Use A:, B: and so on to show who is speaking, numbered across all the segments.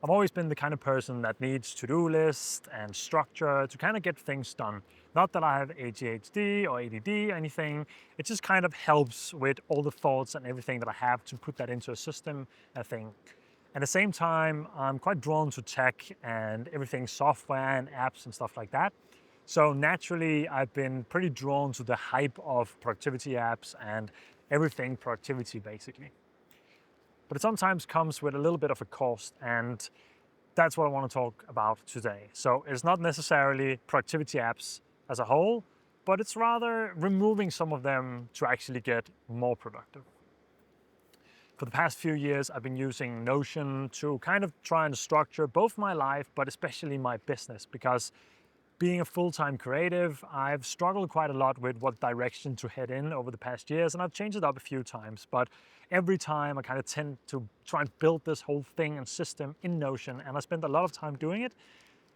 A: I've always been the kind of person that needs to-do lists and structure to kind of get things done. Not that I have ADHD or ADD or anything, it just kind of helps with all the thoughts and everything that I have to put that into a system, I think. At the same time, I'm quite drawn to tech and everything software and apps and stuff like that. So naturally, I've been pretty drawn to the hype of productivity apps and everything productivity basically. But it sometimes comes with a little bit of a cost, and that's what I want to talk about today. So it's not necessarily productivity apps as a whole, but it's rather removing some of them to actually get more productive. For the past few years, I've been using Notion to kind of try and structure both my life, but especially my business, because being a full-time creative, I've struggled quite a lot with what direction to head in over the past years, and I've changed it up a few times, but every time I kind of tend to try and build this whole thing and system in Notion, and I spend a lot of time doing it,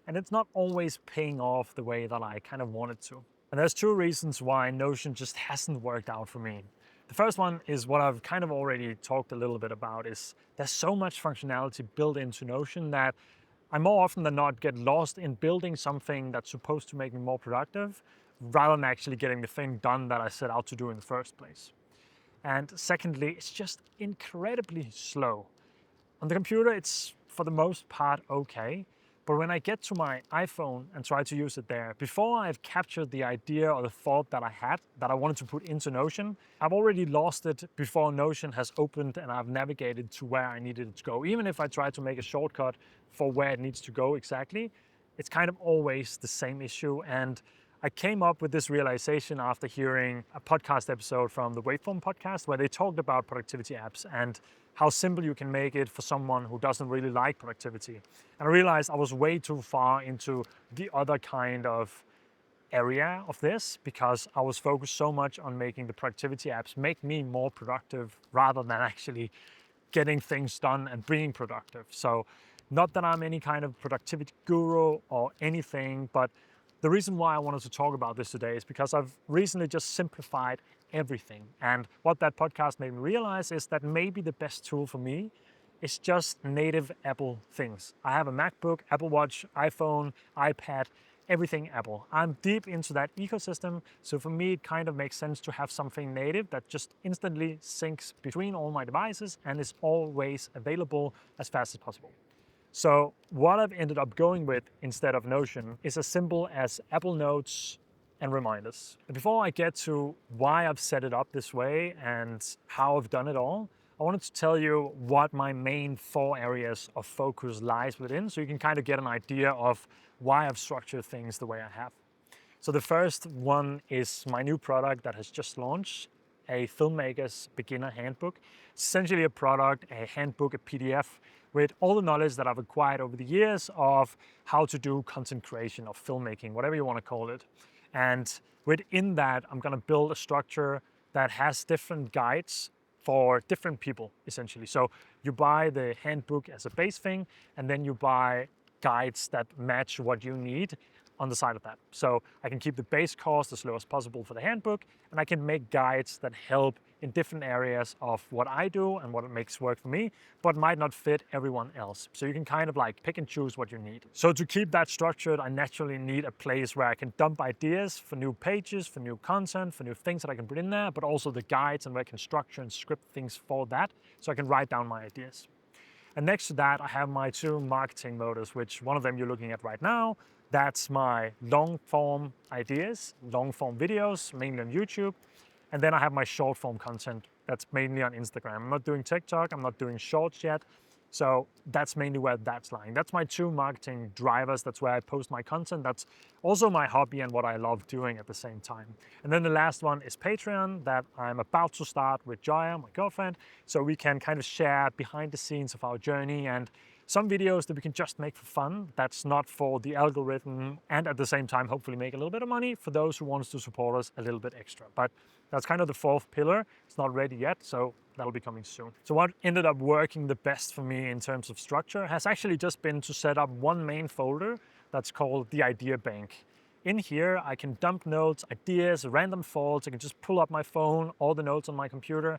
A: and it's not always paying off the way that I kind of wanted to. And there's two reasons why Notion just hasn't worked out for me. The first one is what I've kind of already talked a little bit about, is there's so much functionality built into Notion that I more often than not get lost in building something that's supposed to make me more productive rather than actually getting the thing done that I set out to do in the first place. And secondly, it's just incredibly slow. On the computer, it's for the most part okay, but when I get to my iPhone and try to use it there, before I've captured the idea or the thought that I had that I wanted to put into Notion, I've already lost it before Notion has opened and I've navigated to where I needed it to go. Even if I try to make a shortcut for where it needs to go exactly, it's kind of always the same issue. And I came up with this realization after hearing a podcast episode from the Waveform podcast where they talked about productivity apps and how simple you can make it for someone who doesn't really like productivity. And I realized I was way too far into the other kind of area of this because I was focused so much on making the productivity apps make me more productive rather than actually getting things done and being productive. So not that I'm any kind of productivity guru or anything, but the reason why I wanted to talk about this today is because I've recently just simplified everything. And what that podcast made me realize is that maybe the best tool for me is just native Apple things. I have a MacBook, Apple Watch, iPhone, iPad, everything Apple. I'm deep into that ecosystem, so for me it kind of makes sense to have something native that just instantly syncs between all my devices and is always available as fast as possible. So what I've ended up going with instead of Notion is as simple as Apple Notes and reminders. But before I get to why I've set it up this way and how I've done it all, I wanted to tell you what my main 4 areas of focus lies within, so you can kind of get an idea of why I've structured things the way I have. So the first one is my new product that has just launched, a Filmmaker's Beginner Handbook. It's essentially a product, a handbook, a PDF with all the knowledge that I've acquired over the years of how to do content creation or filmmaking, whatever you want to call it. And within that, I'm going to build a structure that has different guides for different people, essentially. So you buy the handbook as a base thing, and then you buy guides that match what you need on the side of that. So I can keep the base cost as low as possible for the handbook, and I can make guides that help in different areas of what I do and what it makes work for me, but might not fit everyone else. So you can kind of like pick and choose what you need. So to keep that structured, I naturally need a place where I can dump ideas for new pages, for new content, for new things that I can put in there, but also the guides and where I can structure and script things for that, so I can write down my ideas. And next to that, I have my 2 marketing motors, which one of them you're looking at right now. That's my long form ideas, long form videos, mainly on YouTube. And then I have my short form content that's mainly on Instagram. I'm not doing TikTok, I'm not doing shorts yet. So that's mainly where that's lying. That's my 2 marketing drivers. That's where I post my content. That's also my hobby and what I love doing at the same time. And then the last one is Patreon that I'm about to start with Joya, my girlfriend. So we can kind of share behind the scenes of our journey and some videos that we can just make for fun. That's not for the algorithm, and at the same time, hopefully make a little bit of money for those who want to support us a little bit extra. But that's kind of the 4th pillar. It's not ready yet, so that'll be coming soon. So what ended up working the best for me in terms of structure has actually just been to set up one main folder that's called the Idea Bank. In here, I can dump notes, ideas, random thoughts. I can just pull up my phone, all the notes on my computer,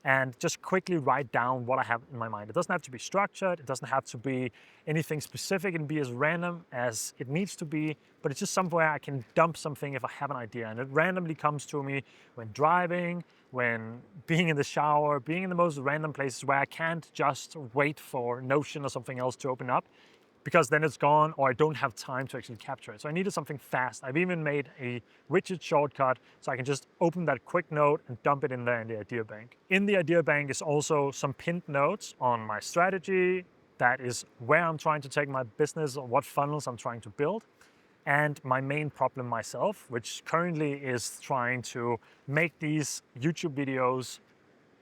A: and just quickly write down what I have in my mind. It doesn't have to be structured, it doesn't have to be anything specific, and be as random as it needs to be, but it's just somewhere I can dump something if I have an idea. And it randomly comes to me when driving, when being in the shower, being in the most random places where I can't just wait for Notion or something else to open up, because then it's gone, or I don't have time to actually capture it. So I needed something fast. I've even made a widget shortcut so I can just open that quick note and dump it in there in the idea bank. In the idea bank is also some pinned notes on my strategy. That is where I'm trying to take my business, or what funnels I'm trying to build, and my main problem myself, which currently is trying to make these YouTube videos,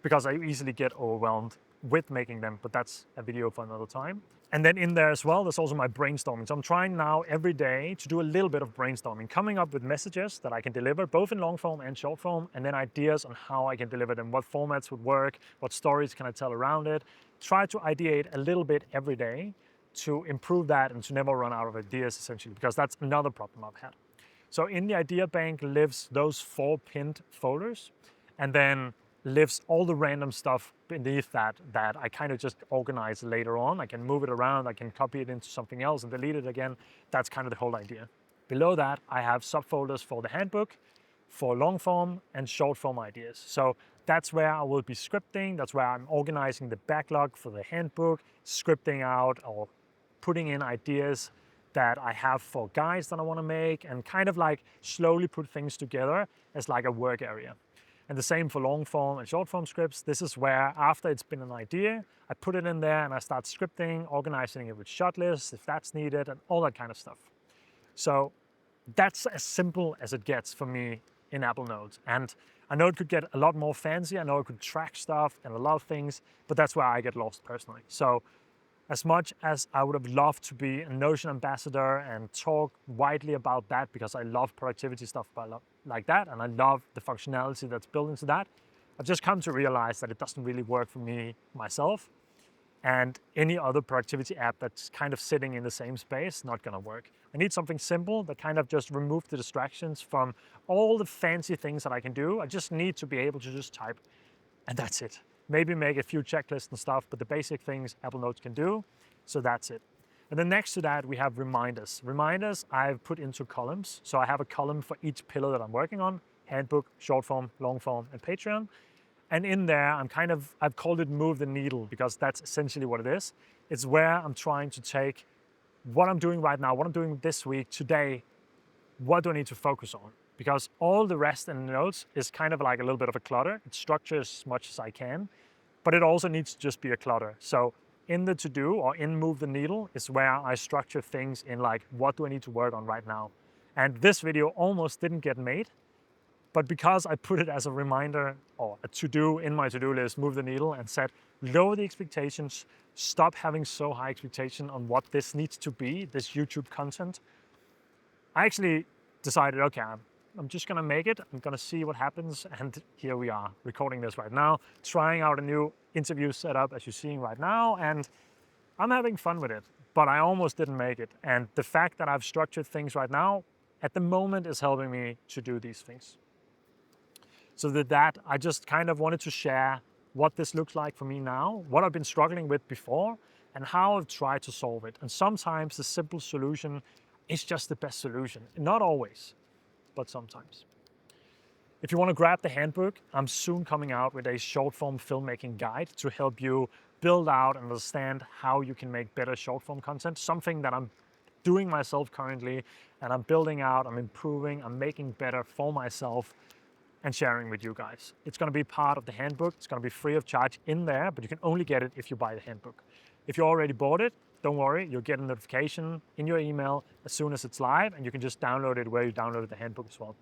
A: because I easily get overwhelmed with making them, but that's a video for another time. And then in there as well, there's also my brainstorming. So I'm trying now every day to do a little bit of brainstorming, coming up with messages that I can deliver both in long form and short form, and then ideas on how I can deliver them, what formats would work, what stories can I tell around it. Try to ideate a little bit every day to improve that and to never run out of ideas, essentially, because that's another problem I've had. So in the idea bank lives those 4 pinned folders, and then lives all the random stuff beneath that I kind of just organize later on. I can move it around, I can copy it into something else and delete it again. That's kind of the whole idea. Below that, I have subfolders for the handbook, for long form and short form ideas. So that's where I will be scripting. That's where I'm organizing the backlog for the handbook, scripting out or putting in ideas that I have for guides that I want to make, and kind of like slowly put things together as like a work area. And the same for long form and short form scripts. This is where, after it's been an idea, I put it in there and I start scripting, organizing it with shot lists if that's needed, and all that kind of stuff. So that's as simple as it gets for me in Apple Notes. And I know it could get a lot more fancy. I know it could track stuff and a lot of things, but that's where I get lost personally. So as much as I would have loved to be a Notion ambassador and talk widely about that, because I love productivity stuff like that, and I love the functionality that's built into that, I've just come to realize that it doesn't really work for me myself. And any other productivity app that's kind of sitting in the same space, not gonna work. I need something simple that kind of just remove the distractions from all the fancy things that I can do. I just need to be able to just type, and that's it. Maybe make a few checklists and stuff, but the basic things Apple Notes can do, so that's it. And then next to that, we have reminders. Reminders I've put into columns. So I have a column for each pillar that I'm working on: handbook, short form, long form, and Patreon. And in there, I've called it move the needle, because that's essentially what it is. It's where I'm trying to take what I'm doing right now, what I'm doing this week, today, what do I need to focus on? Because all the rest in the notes is kind of like a little bit of a clutter. It's structured as much as I can, but it also needs to just be a clutter. So in the to-do, or in move the needle, is where I structure things in like, what do I need to work on right now? And this video almost didn't get made, but because I put it as a reminder or a to-do in my to-do list, move the needle, and said, lower the expectations, stop having so high expectation on what this needs to be, this YouTube content, I actually decided, okay, I'm just gonna make it, I'm gonna see what happens, and here we are, recording this right now, trying out a new interview setup as you're seeing right now, and I'm having fun with it, but I almost didn't make it. And the fact that I've structured things right now, at the moment, is helping me to do these things. So with that, I just kind of wanted to share what this looks like for me now, what I've been struggling with before, and how I've tried to solve it. And sometimes the simple solution is just the best solution. Not always, but sometimes. If you want to grab the handbook, I'm soon coming out with a short form filmmaking guide to help you build out and understand how you can make better short form content, something that I'm doing myself currently, and I'm building out, I'm improving, I'm making better for myself and sharing with you guys. It's going to be part of the handbook. It's going to be free of charge in there, but you can only get it if you buy the handbook. If you already bought it, don't worry, you'll get a notification in your email as soon as it's live, and you can just download it where you downloaded the handbook as well.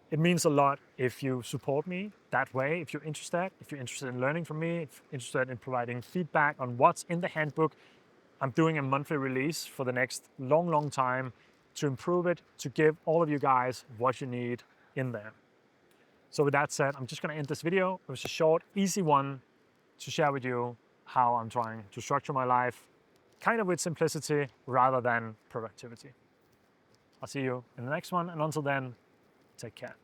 A: It means a lot if you support me that way, if you're interested in learning from me, if you're interested in providing feedback on what's in the handbook. I'm doing a monthly release for the next long time to improve it, to give all of you guys what you need in there. So with that said, I'm just gonna end this video. It was a short, easy one to share with you how I'm trying to structure my life, kind of with simplicity rather than productivity. I'll see you in the next one, and until then, take care.